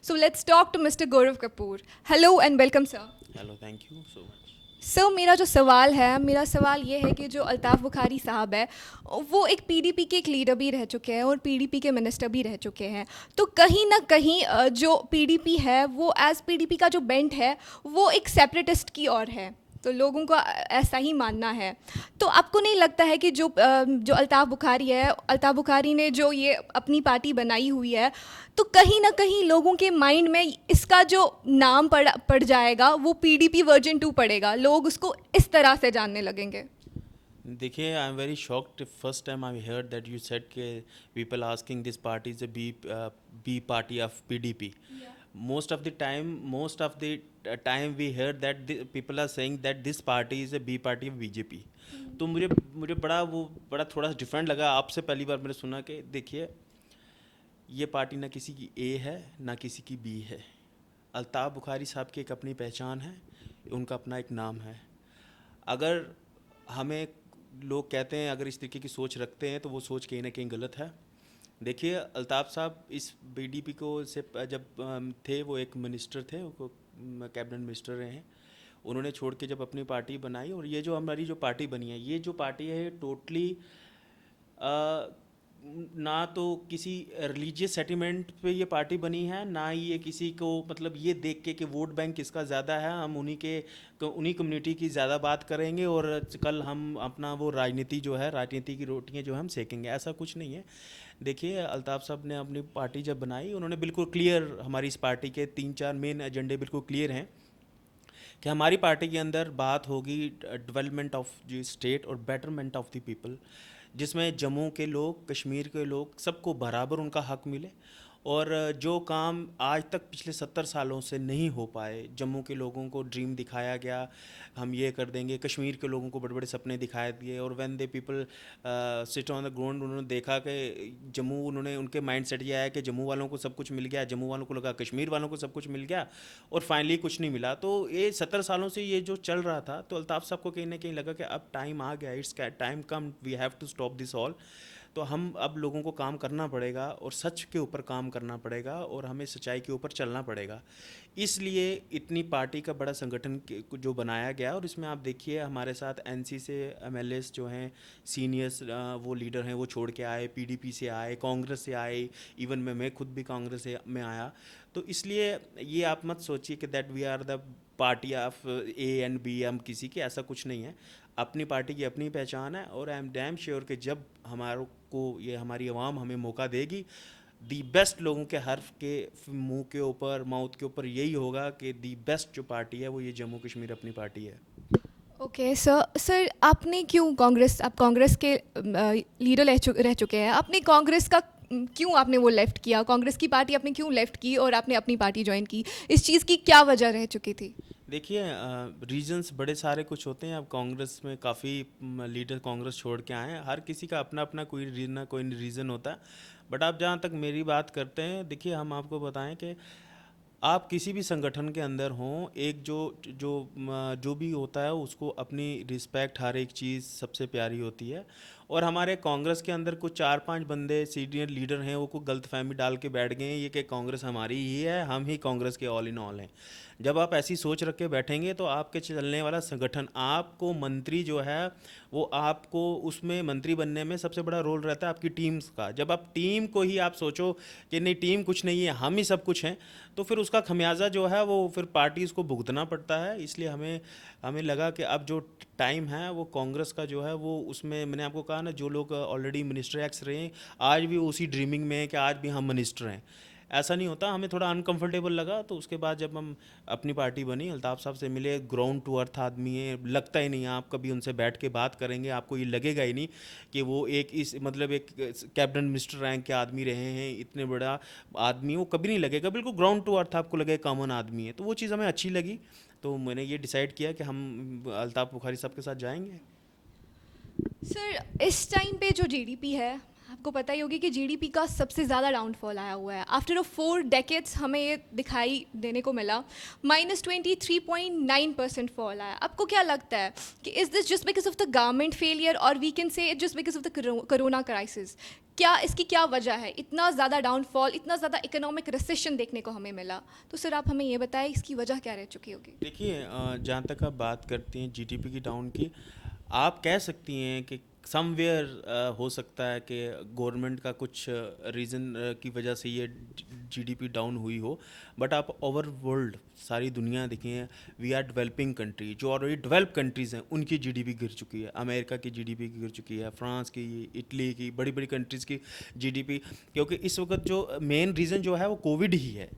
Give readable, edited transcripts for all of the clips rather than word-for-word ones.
So let's talk to Mr. Gaurav Kapoor. Hello and welcome, sir. Hello thank you so much. Sir मेरा सवाल ये है कि जो अल्ताफ़ बुखारी साहब है वो एक पीडीपी के एक लीडर भी रह चुके हैं और पीडीपी के मिनिस्टर भी रह चुके हैं। तो कहीं ना कहीं जो पीडीपी है वो एज पीडीपी का जो बेंट है वो एक सेपरेटिस्ट की ओर है। तो लोगों का ऐसा ही मानना है। तो आपको नहीं लगता है कि जो अल्ताफ़ बुखारी ने जो ये अपनी पार्टी बनाई हुई है, तो कहीं ना कहीं लोगों के माइंड में इसका जो नाम पड़ जाएगा वो पीडीपी वर्जन 2 पड़ेगा, लोग उसको इस तरह से जानने लगेंगे। देखिए, I am very shocked first time I heard that you said के people asking this party is a B party of PDP. Most of the time we heard that people are saying that this party is a B party of BJP. तो मुझे बड़ा थोड़ा different लगा। आपसे पहली बार मैंने सुना कि देखिए, ये पार्टी ना किसी की ए है ना किसी की बी है। अल्ताफ़ बुखारी साहब की एक अपनी पहचान है, उनका अपना एक नाम है। अगर हमें लोग कहते हैं, अगर इस तरीके की सोच रखते हैं तो वो सोच कहीं ना कहीं गलत है। देखिए, अल्ताफ़ साहब इस बीडीपी को से जब थे, वो एक मिनिस्टर थे, वो कैबिनेट मिनिस्टर रहे हैं। उन्होंने छोड़ के जब अपनी पार्टी बनाई, और ये जो हमारी जो पार्टी बनी है, ये जो पार्टी है टोटली ना तो किसी रिलीजियस सेटिमेंट पे ये पार्टी बनी है, ना ही ये किसी को मतलब ये देख के कि वोट बैंक किसका ज़्यादा है, हम उन्हीं कम्युनिटी की ज़्यादा बात करेंगे और कल हम अपना वो राजनीति जो है, राजनीति की रोटियां जो है हम सेकेंगे, ऐसा कुछ नहीं है। देखिए, अल्ताफ़ साहब ने अपनी पार्टी जब बनाई, उन्होंने बिल्कुल क्लियर, हमारी इस पार्टी के 3-4 मेन एजेंडे बिल्कुल क्लियर हैं कि हमारी पार्टी के अंदर बात होगी डेवलपमेंट ऑफ द स्टेट और बेटरमेंट ऑफ द पीपल, जिसमें जम्मू के लोग, कश्मीर के लोग, सबको बराबर उनका हक मिले। और जो काम आज तक पिछले 70 सालों से नहीं हो पाए, जम्मू के लोगों को ड्रीम दिखाया गया, हम ये कर देंगे, कश्मीर के लोगों को बड़े बड़े सपने दिखाए दिए, और when they people sit on the ground, उन्होंने देखा कि जम्मू, उन्होंने उनके माइंड सेट ये आया कि जम्मू वालों को सब कुछ मिल गया, जम्मू वालों को लगा कश्मीर वालों को सब कुछ मिल गया, और फाइनली कुछ नहीं मिला। तो ये 70 सालों से ये जो चल रहा था, तो अल्ताफ़ साहब को कहीं ना कहीं लगा कि अब टाइम आ गया, it's time come, we have to stop this all. तो हम अब लोगों को काम करना पड़ेगा और सच के ऊपर काम करना पड़ेगा और हमें सच्चाई के ऊपर चलना पड़ेगा। इसलिए इतनी पार्टी का बड़ा संगठन जो बनाया गया, और इसमें आप देखिए हमारे साथ एनसी से एमएलएस जो हैं, सीनियर्स वो लीडर हैं, वो छोड़ के आए, पीडीपी से आए, कांग्रेस से आए, इवन मैं खुद भी कांग्रेस से में आया। तो इसलिए ये आप मत सोचिए कि that we are the party of A and B, हम किसी की, ऐसा कुछ नहीं है। अपनी पार्टी की अपनी पहचान है, और आई एम डैम श्योर कि जब हमारों को ये हमारी आवाम हमें मौका देगी, दी बेस्ट लोगों के हर्फ के मुंह के ऊपर, माउथ के ऊपर यही होगा कि दी बेस्ट जो पार्टी है वो ये जम्मू कश्मीर अपनी पार्टी है। ओके सर आपने क्यों आप कांग्रेस के लीडर रह चुके हैं, आपने कांग्रेस का क्यों आपने वो लेफ़्ट किया, कांग्रेस की पार्टी आपने क्यों लेफ़्ट की और आपने अपनी पार्टी ज्वाइन की, इस चीज़ की क्या वजह रह चुकी थी? देखिए, रीजंस बड़े सारे कुछ होते हैं। अब कांग्रेस में काफ़ी लीडर कांग्रेस छोड़ के आए हैं, हर किसी का अपना अपना कोई रीज़न होता है। बट आप जहाँ तक मेरी बात करते हैं, देखिए हम आपको बताएं कि आप किसी भी संगठन के अंदर हों, एक जो जो जो भी होता है उसको अपनी रिस्पेक्ट, हर एक चीज़ सबसे प्यारी होती है। और हमारे कांग्रेस के अंदर कुछ 4-5 बंदे सीनियर लीडर हैं, वो को गलतफहमी डाल के बैठ गए हैं ये कि कांग्रेस हमारी ही है, हम ही कांग्रेस के ऑल इन ऑल हैं। जब आप ऐसी सोच रख के बैठेंगे तो आपके चलने वाला संगठन, आपको मंत्री जो है वो आपको उसमें मंत्री बनने में सबसे बड़ा रोल रहता है आपकी टीम्स का। जब आप टीम को ही आप सोचो कि नहीं, टीम कुछ नहीं है, हम ही सब कुछ हैं, तो फिर उसका खमियाजा जो है वो फिर पार्टीज़ को भुगतना पड़ता है। इसलिए हमें हमें लगा कि अब जो टाइम है वो कांग्रेस का जो है वो, उसमें मैंने आपको कहा ना, जो लोग ऑलरेडी मिनिस्टर एक्स रहे हैं, आज भी उसी ड्रीमिंग में है कि आज भी हम मिनिस्टर हैं। ऐसा नहीं होता, हमें थोड़ा अनकंफर्टेबल लगा। तो उसके बाद जब हम अपनी पार्टी बनी, अल्ताफ़ साहब से मिले, ग्राउंड टू अर्थ आदमी है, लगता ही नहीं है, आप कभी उनसे बैठ के बात करेंगे आपको ये लगेगा ही नहीं कि वो एक इस मतलब एक कैबिनेट मिनिस्टर रैंक के आदमी रहे हैं, इतने बड़ा आदमी, वो कभी नहीं लगेगा, बिल्कुल ग्राउंड टू अर्थ आपको लगेगा कॉमन आदमी है। तो वो चीज़ हमें अच्छी लगी, तो मैंने ये डिसाइड किया कि हम अल्ताफ़ बुखारी साहब के साथ जाएंगे। सर इस टाइम पे जो जीडीपी है, आपको पता ही होगी कि जीडीपी का सबसे ज़्यादा डाउनफॉल आया हुआ है। आफ्टर 4 डेकेड्स हमें ये दिखाई देने को मिला। -23.9% फॉल आया। आपको क्या लगता है कि is this just because of the government failure और we can say just because of the corona crisis? क्या इसकी क्या वजह है, इतना ज़्यादा डाउनफॉल, इतना ज़्यादा इकोनॉमिक रिसेशन देखने को हमें मिला? तो सर आप हमें ये बताएं इसकी वजह क्या रह चुकी होगी? देखिए, जहाँ तक आप बात करती हैं जीडीपी की डाउन की, आप कह सकती हैं कि समवेयर हो सकता है कि गवर्नमेंट का कुछ रीज़न की वजह से ये जीडीपी डाउन हुई हो। बट आप ओवर वर्ल्ड सारी दुनिया देखें, वी आर डेवलपिंग कंट्री, जो ऑलरेडी डेवलप कंट्रीज़ हैं उनकी जीडीपी गिर चुकी है। अमेरिका की जीडीपी गिर चुकी है, फ्रांस की, इटली की, बड़ी बड़ी कंट्रीज़ की जीडीपी। क्योंकि इस वक्त जो मेन रीज़न जो है वो कोविड ही है।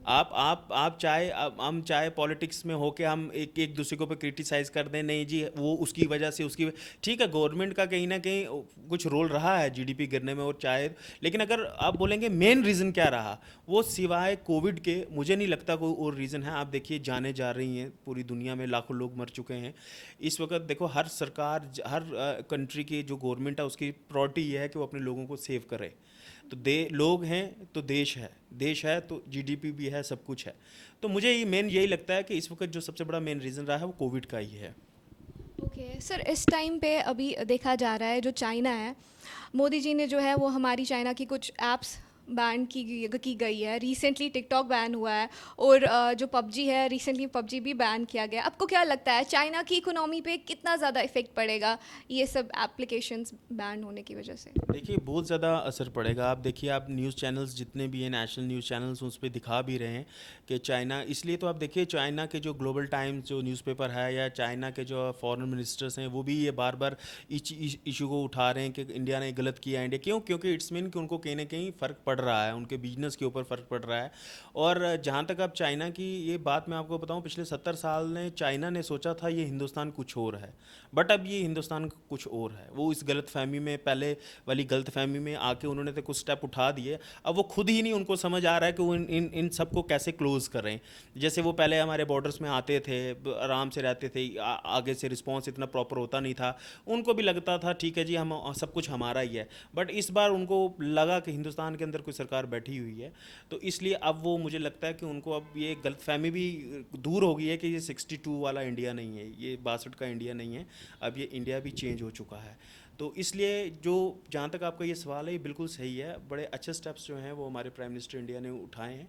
आप चाहे हम चाहे पॉलिटिक्स में हो के हम एक एक दूसरे को पे क्रिटिसाइज़ कर दें, नहीं जी वो उसकी वजह से उसकी ठीक है, गवर्नमेंट का कहीं ना कहीं कुछ रोल रहा है जीडीपी गिरने में, और चाहे, लेकिन अगर आप बोलेंगे मेन रीज़न क्या रहा, वो सिवाय कोविड के मुझे नहीं लगता कोई और रीज़न है। आप देखिए जाने जा रही हैं पूरी दुनिया में, लाखों लोग मर चुके हैं इस वक्त। देखो हर सरकार, हर कंट्री की जो गवर्नमेंट है उसकी प्रायोरिटी ये है कि वो अपने लोगों को सेव करे। तो लोग हैं तो देश है तो जीडीपी भी है, सब कुछ है। तो मुझे ये मेन यही लगता है कि इस वक्त जो सबसे बड़ा मेन रीज़न रहा है वो कोविड का ही है। ओके सर, इस टाइम पे अभी देखा जा रहा है जो चाइना है, मोदी जी ने जो है वो हमारी चाइना की कुछ ऐप्स बैन की गई है। रिसेंटली टिकटॉक बैन हुआ है और जो पबजी है, रिसेंटली पबजी भी बैन किया गया। आपको क्या लगता है चाइना की इकोनॉमी पे कितना ज़्यादा इफेक्ट पड़ेगा ये सब एप्लीकेशंस बैन होने की वजह से? देखिए बहुत ज़्यादा असर पड़ेगा। आप देखिए, आप न्यूज़ चैनल्स जितने भी हैं, नेशनल न्यूज़ चैनल्स, उस पर दिखा भी रहे हैं कि चाइना, इसलिए तो आप देखिए चाइना के जो ग्लोबल टाइम्स जो न्यूज़पेपर है, या चाइना के जो फॉरेन मिनिस्टर्स हैं, वो भी ये बार बार इशू को उठा रहे हैं कि इंडिया ने गलत किया है। इंडिया क्यों? क्योंकि इट्स मीन कि उनको कहीं ना कहीं फ़र्क पड़ रहा है, उनके बिजनेस के ऊपर फ़र्क पड़ रहा है। और जहाँ तक अब चाइना की ये बात मैं आपको बताऊँ, पिछले 70 साल ने चाइना ने सोचा था ये हिंदुस्तान कुछ और है, बट अब ये हिंदुस्तान कुछ और है। वो इस गलत फहमी में, पहले वाली गलत फहमी में आके उन्होंने तो कुछ स्टेप उठा दिए। अब वो खुद ही नहीं उनको समझ आ रहा है कि वो इन सबको कैसे क्लोज़ करें। जैसे वो पहले हमारे बॉर्डर्स में आते थे, आराम से रहते थे, आगे से रिस्पॉन्स इतना प्रॉपर होता नहीं था, उनको भी लगता था ठीक है जी हम सब कुछ हमारा ही है। बट इस बार उनको लगा कि हिंदुस्तान के अंदर कोई सरकार बैठी हुई है, तो इसलिए अब वो, मुझे लगता है कि उनको अब ये गलतफहमी भी दूर हो गई है कि ये 62 वाला इंडिया नहीं है, ये 62 का इंडिया नहीं है, अब ये इंडिया भी चेंज हो चुका है। तो इसलिए जो, जहाँ तक आपका ये सवाल है, ये बिल्कुल सही है। बड़े अच्छे स्टेप्स जो हैं वो हमारे प्राइम मिनिस्टर इंडिया ने उठाए हैं।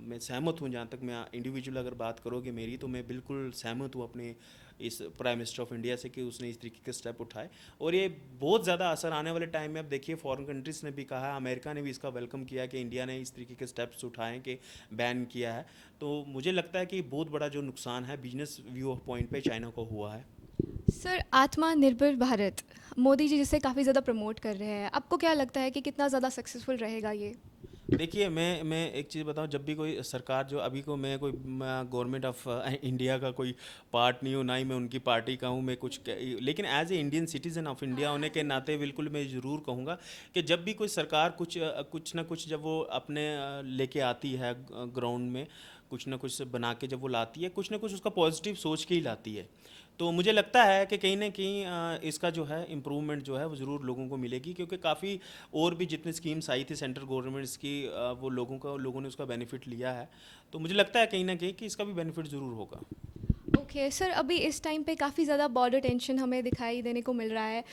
मैं सहमत हूँ, जहाँ तक मैं इंडिविजुअल अगर बात करोगे मेरी, तो मैं बिल्कुल सहमत हूँ अपने इस प्राइम मिनिस्टर ऑफ इंडिया से कि उसने इस तरीके के स्टेप उठाए, और ये बहुत ज़्यादा असर आने वाले टाइम में। अब देखिए फॉरेन कंट्रीज़ ने भी कहा है, अमेरिका ने भी इसका वेलकम किया कि इंडिया ने इस तरीके के स्टेप्स उठाए कि बैन किया है। तो मुझे लगता है कि बहुत बड़ा जो नुकसान है बिजनेस व्यू ऑफ पॉइंट पे चाइना को हुआ है। सर आत्मनिर्भर भारत, मोदी जी जिसे काफ़ी ज़्यादा प्रमोट कर रहे हैं, आपको क्या लगता है कि कितना ज़्यादा सक्सेसफुल रहेगा ये? देखिए मैं एक चीज़ बताऊं, जब भी कोई सरकार, जो अभी को मैं कोई गवर्नमेंट ऑफ इंडिया का कोई पार्ट नहीं हूँ, ना ही मैं उनकी पार्टी का हूँ, मैं कुछ लेकिन as a Indian citizen of India होने के नाते बिल्कुल मैं ज़रूर कहूँगा कि जब भी कोई सरकार कुछ ना कुछ जब वो अपने लेके आती है ग्राउंड में, कुछ ना कुछ बना के जब वो लाती है, कुछ ना कुछ उसका पॉजिटिव सोच के ही लाती है। तो मुझे लगता है कि कहीं ना कहीं इसका जो है इम्प्रूवमेंट जो है वो ज़रूर लोगों को मिलेगी, क्योंकि काफ़ी और भी जितनी स्कीम्स आई थी सेंट्रल गवर्नमेंट्स की, वो लोगों ने उसका बेनिफिट लिया है। तो मुझे लगता है कहीं ना कहीं कि इसका भी बेनिफिट ज़रूर होगा। ओके सर, अभी इस टाइम पे काफ़ी ज़्यादा बॉर्डर टेंशन हमें दिखाई देने को मिल रहा है।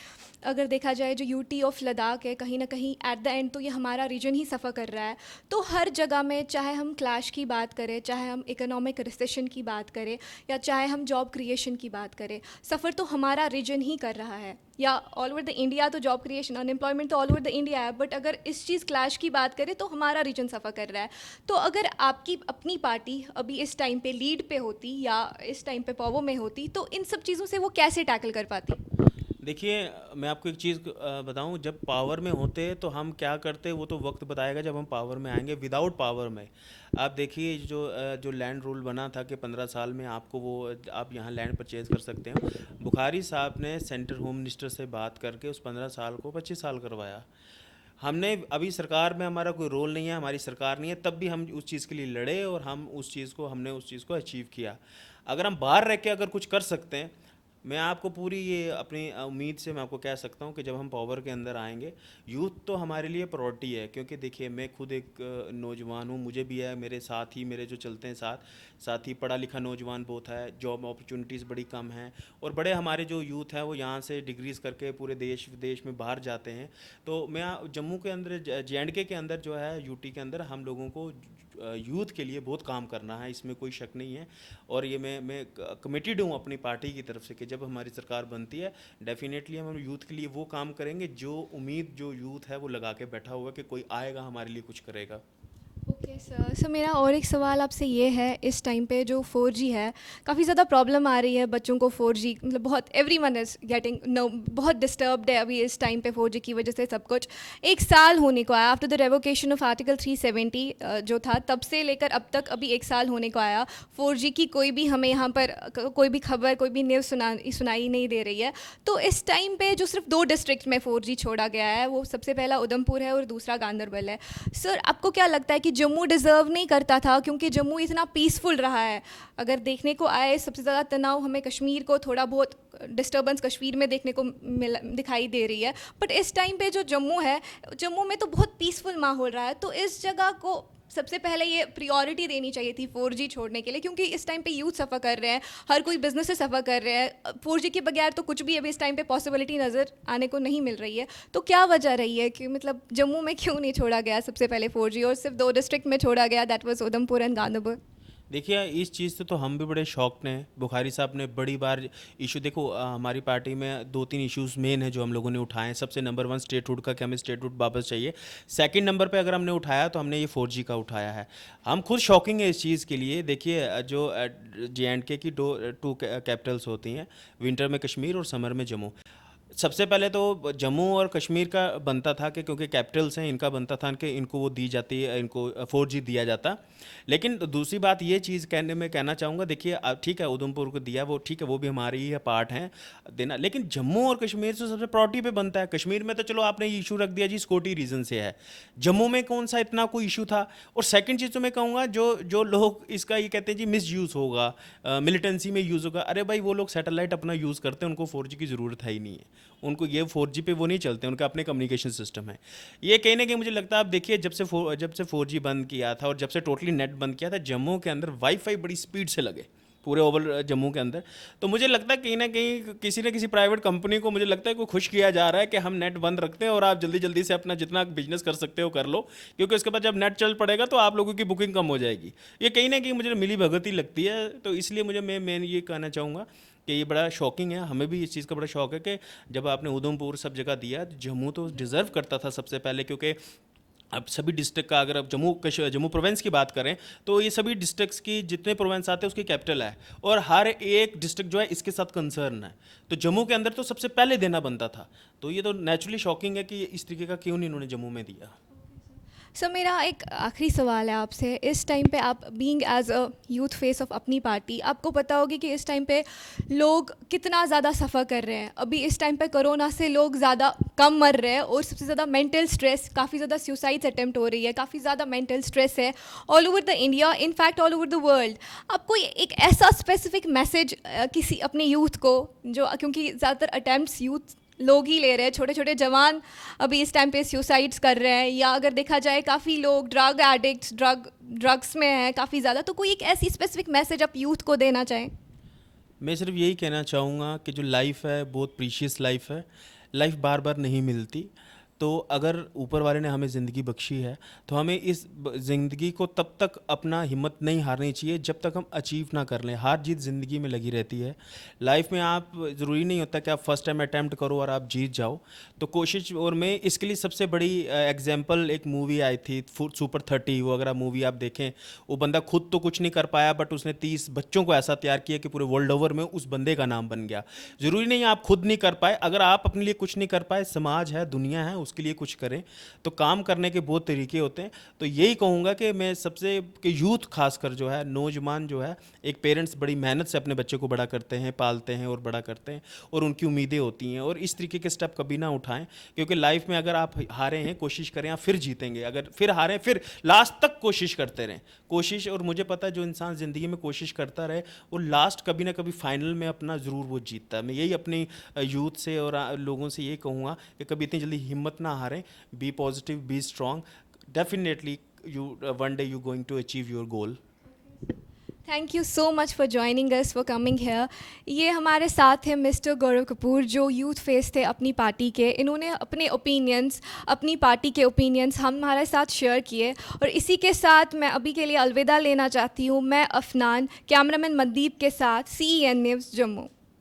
अगर देखा जाए जो यूटी ऑफ लद्दाख है, कहीं ना कहीं एट द एंड तो ये हमारा रीजन ही सफ़र कर रहा है। तो हर जगह में, चाहे हम क्लैश की बात करें, चाहे हम इकोनॉमिक रिसेशन की बात करें, या चाहे हम जॉब क्रिएशन की बात करें, सफ़र तो हमारा रीजन ही कर रहा है। या ऑल ओवर द इंडिया तो जॉब क्रिएशन, अनएम्प्लॉयमेंट तो ऑल ओवर द इंडिया है, बट अगर इस चीज़ क्लैश की बात करें तो हमारा रीजन सफ़र कर रहा है। तो अगर आपकी अपनी पार्टी अभी इस टाइम पे लीड पे होती या इस टाइम पे पावर में होती, तो इन सब चीज़ों से वो कैसे टैकल कर पाती? देखिए मैं आपको एक चीज़ बताऊं, जब पावर में होते तो हम क्या करते वो तो वक्त बताएगा जब हम पावर में आएंगे। विदाउट पावर में आप देखिए जो लैंड रूल बना था कि 15 साल में आपको वो, आप यहाँ लैंड परचेज कर सकते हो। बुखारी साहब ने सेंट्रल होम मिनिस्टर से बात करके उस 15 साल को 25 साल करवाया। हमने अभी सरकार में हमारा कोई रोल नहीं है, हमारी सरकार नहीं है, तब भी हम उस चीज़ के लिए लड़े और हमने उस चीज़ को अचीव किया। अगर हम बाहर रह के अगर कुछ कर सकते हैं, मैं आपको पूरी ये अपनी उम्मीद से मैं आपको कह सकता हूँ कि जब हम पावर के अंदर आएंगे, यूथ तो हमारे लिए प्रायोरिटी है, क्योंकि देखिए मैं खुद एक नौजवान हूँ, मुझे भी है, मेरे साथ ही मेरे जो चलते हैं साथ ही पढ़ा लिखा नौजवान बहुत है, जॉब अपॉर्चुनिटीज़ बड़ी कम हैं, और बड़े हमारे जो यूथ है वो यहाँ से डिग्रीज़ करके पूरे देश विदेश में बाहर जाते हैं। तो मैं जम्मू के अंदर JNK के अंदर जो है, यूटी के अंदर हम लोगों को यूथ के लिए बहुत काम करना है, इसमें कोई शक नहीं है। और ये मैं कमिटेड हूँ अपनी पार्टी की तरफ से कि जब हमारी सरकार बनती है, डेफिनेटली हम यूथ के लिए वो काम करेंगे जो उम्मीद जो यूथ है वो लगा के बैठा हुआ है कि कोई आएगा हमारे लिए कुछ करेगा। Okay sir. सर मेरा और एक सवाल आपसे ये है, इस टाइम पे जो 4G है, काफ़ी ज़्यादा प्रॉब्लम आ रही है बच्चों को 4G, मतलब बहुत एवरीवन इज़ गेटिंग नो, बहुत डिस्टर्ब्ड है अभी इस टाइम पे 4G की वजह से सब कुछ। एक साल होने को आया after the revocation of article 370 जो था, तब से लेकर अब तक अभी एक साल होने को आया। 4G की कोई भी हमें यहाँ पर कोई भी खबर, कोई भी न्यूज़ सुनाई नहीं दे रही है। तो इस टाइम पे जो सिर्फ 2 डिस्ट्रिक्ट में 4G छोड़ा गया है, वो सबसे पहला उधमपुर है और दूसरा गांधरबल है। सर आपको क्या लगता है कि जम्मू डिज़र्व नहीं करता था, क्योंकि जम्मू इतना पीसफुल रहा है? अगर देखने को आए, सबसे ज़्यादा तनाव हमें कश्मीर को, थोड़ा बहुत डिस्टर्बेंस कश्मीर में देखने को दिखाई दे रही है, बट इस टाइम पे जो जम्मू है, जम्मू में तो बहुत पीसफुल माहौल रहा है। तो इस जगह को सबसे पहले ये प्रायोरिटी देनी चाहिए थी 4G छोड़ने के लिए, क्योंकि इस टाइम पे यूथ सफ़र कर रहे हैं, हर कोई बिजनेस से सफ़र कर रहे हैं। 4G के बगैर तो कुछ भी अभी इस टाइम पे पॉसिबिलिटी नज़र आने को नहीं मिल रही है। तो क्या वजह रही है कि मतलब जम्मू में क्यों नहीं छोड़ा गया सबसे पहले 4G, और सिर्फ 2 डिस्ट्रिक्ट में छोड़ा गया, that was Udhampur and Ganderbal? देखिए इस चीज़ से तो हम भी बड़े शॉक्ड हैं। बुखारी साहब ने बड़ी बार इशू, देखो हमारी पार्टी में 2-3 इश्यूज मेन है जो हम लोगों ने उठाए हैं। सबसे नंबर 1 स्टेटहुड का, कि हमें स्टेटहुड वापस चाहिए। सेकंड नंबर पे अगर हमने उठाया तो हमने ये 4G का उठाया है। हम खुद शॉकिंग है इस चीज़ के लिए। देखिए जो JNK की 2 कैपिटल्स होती हैं, विंटर में कश्मीर और समर में जम्मू। सबसे पहले तो जम्मू और कश्मीर का बनता था कि क्योंकि कैपिटल्स हैं, इनका बनता था कि इनको वो दी जाती है, इनको 4G दिया जाता। लेकिन दूसरी बात ये चीज़ कहना चाहूँगा, देखिए ठीक है उधमपुर को दिया, वो ठीक है, वो भी हमारी ही पार्ट हैं देना, लेकिन जम्मू और कश्मीर से सबसे प्रायोरिटी पे बनता है। कश्मीर में तो चलो आपने ये इशू रख दिया जी, सिक्योरिटी रीज़न से है, जम्मू में कौन सा इतना कोई इशू था? और सेकंड चीज़ तो मैं कहूँगा, जो जो लोग इसका ये कहते हैं जी मिस यूज़ होगा, मिलिटेंसी में यूज़ होगा, अरे भाई वो लोग सैटेलाइट अपना यूज़ करते हैं, उनको 4G की ज़रूरत है ही नहीं है। उनको ये 4G पे वो नहीं चलते, उनका अपने कम्युनिकेशन सिस्टम है। ये कहीं ना कहीं मुझे लगता है, आप देखिए जब से 4G बंद किया था और जब से टोटली नेट बंद किया था, जम्मू के अंदर वाईफाई बड़ी स्पीड से लगे पूरे ओवर जम्मू के अंदर। तो मुझे लगता है कहीं ना कहीं किसी न किसी प्राइवेट कंपनी को मुझे लगता है कोई खुश किया जा रहा है कि हम नेट बंद रखते हैं और आप जल्दी जल्दी से अपना जितना बिजनेस कर सकते हो कर लो, क्योंकि उसके बाद जब नेट चल पड़ेगा तो आप लोगों की बुकिंग कम हो जाएगी। ये कहीं ना कहीं मुझे मिली भगत ही लगती है। तो इसलिए मैं ये कहना चाहूँगा कि ये बड़ा शॉकिंग है। हमें भी इस चीज़ का बड़ा शौक है कि जब आपने उधमपुर सब जगह दिया, जम्मू तो डिज़र्व करता था सबसे पहले, क्योंकि अब सभी डिस्ट्रिक्ट का, अगर आप जम्मू प्रोविंस की बात करें तो ये सभी डिस्ट्रिक्ट्स की जितने प्रोविंस आते हैं उसकी कैपिटल है, और हर एक डिस्ट्रिक्ट जो है इसके साथ कंसर्न है। तो जम्मू के अंदर तो सबसे पहले देना बनता था। तो ये तो नेचुरली शॉकिंग है कि इस तरीके का क्यों नहीं इन्होंने जम्मू में दिया। सर मेरा एक आखिरी सवाल है आपसे। इस टाइम पे आप being as a youth face of अपनी पार्टी, आपको पता होगी कि इस टाइम पे लोग कितना ज़्यादा सफ़र कर रहे हैं। अभी इस टाइम पे कोरोना से लोग ज़्यादा कम मर रहे हैं, और सबसे ज़्यादा मेंटल स्ट्रेस, काफ़ी ज़्यादा सुसाइड्स अटेम्प्ट हो रही है, काफ़ी ज़्यादा मेंटल स्ट्रेस है all over the India, in fact all over the world. आपको एक ऐसा स्पेसिफिक मैसेज किसी अपने यूथ को, जो क्योंकि ज़्यादातर अटैम्प्ट्स यूथ लोग ही ले रहे हैं, छोटे छोटे जवान अभी इस टाइम पे सुसाइड्स कर रहे हैं, या अगर देखा जाए काफ़ी लोग ड्रग एडिक्ट्स, ड्रग्स में हैं काफ़ी ज़्यादा। तो कोई एक ऐसी स्पेसिफिक मैसेज आप यूथ को देना चाहें? मैं सिर्फ यही कहना चाहूँगा कि जो लाइफ है बहुत प्रीशियस लाइफ है, लाइफ बार बार नहीं मिलती। तो अगर ऊपर वाले ने हमें ज़िंदगी बख्शी है तो हमें इस ज़िंदगी को तब तक अपना हिम्मत नहीं हारनी चाहिए जब तक हम अचीव ना कर लें। हार जीत ज़िंदगी में लगी रहती है। लाइफ में आप ज़रूरी नहीं होता कि आप फर्स्ट टाइम अटैम्प्ट करो और आप जीत जाओ। तो कोशिश, और मैं इसके लिए सबसे बड़ी एग्जांपल, एक मूवी आई थी सुपर 30, वो अगर आप मूवी आप देखें, वो बंदा खुद तो कुछ नहीं कर पाया बट उसने 30 बच्चों को ऐसा तैयार किया कि पूरे वर्ल्ड ओवर में उस बंदे का नाम बन गया। ज़रूरी नहीं आप खुद नहीं कर पाए, अगर आप अपने लिए कुछ नहीं कर पाए, समाज है, दुनिया है, उसके लिए कुछ करें। तो काम करने के बहुत तरीके होते हैं। तो यही कहूँगा कि मैं सबसे कि यूथ खासकर जो है, नौजवान जो है, एक पेरेंट्स बड़ी मेहनत से अपने बच्चे को बड़ा करते हैं, पालते हैं और बड़ा करते हैं, और उनकी उम्मीदें होती हैं, और इस तरीके के स्टेप कभी ना उठाएं। क्योंकि लाइफ में अगर आप हारे हैं, कोशिश करें, आप फिर जीतेंगे। अगर फिर हारें, फिर लास्ट तक कोशिश करते रहें। कोशिश, और मुझे पता है जो इंसान ज़िंदगी में कोशिश करता रहे वो लास्ट कभी ना कभी फाइनल में अपना ज़रूर वो जीतता है। मैं यही अपनी यूथ से और लोगों से ये कहूँगा कि कभी इतनी जल्दी हिम्मत ना हारें। Be positive, be strong, definitely you one day you're going to achieve your goal. Thank you so much for joining us, for coming here. ये हमारे साथ हैं मिस्टर गौरव कपूर, जो यूथ फेस थे अपनी पार्टी के। इन्होंने अपने ओपिनियंस, अपनी पार्टी के ओपिनियंस हमारे साथ शेयर किए, और इसी के साथ मैं अभी के लिए अलविदा लेना चाहती हूँ। मैं अफनान, कैमरामैन मनदीप के साथ, CEN न्यूज़ जम्मू।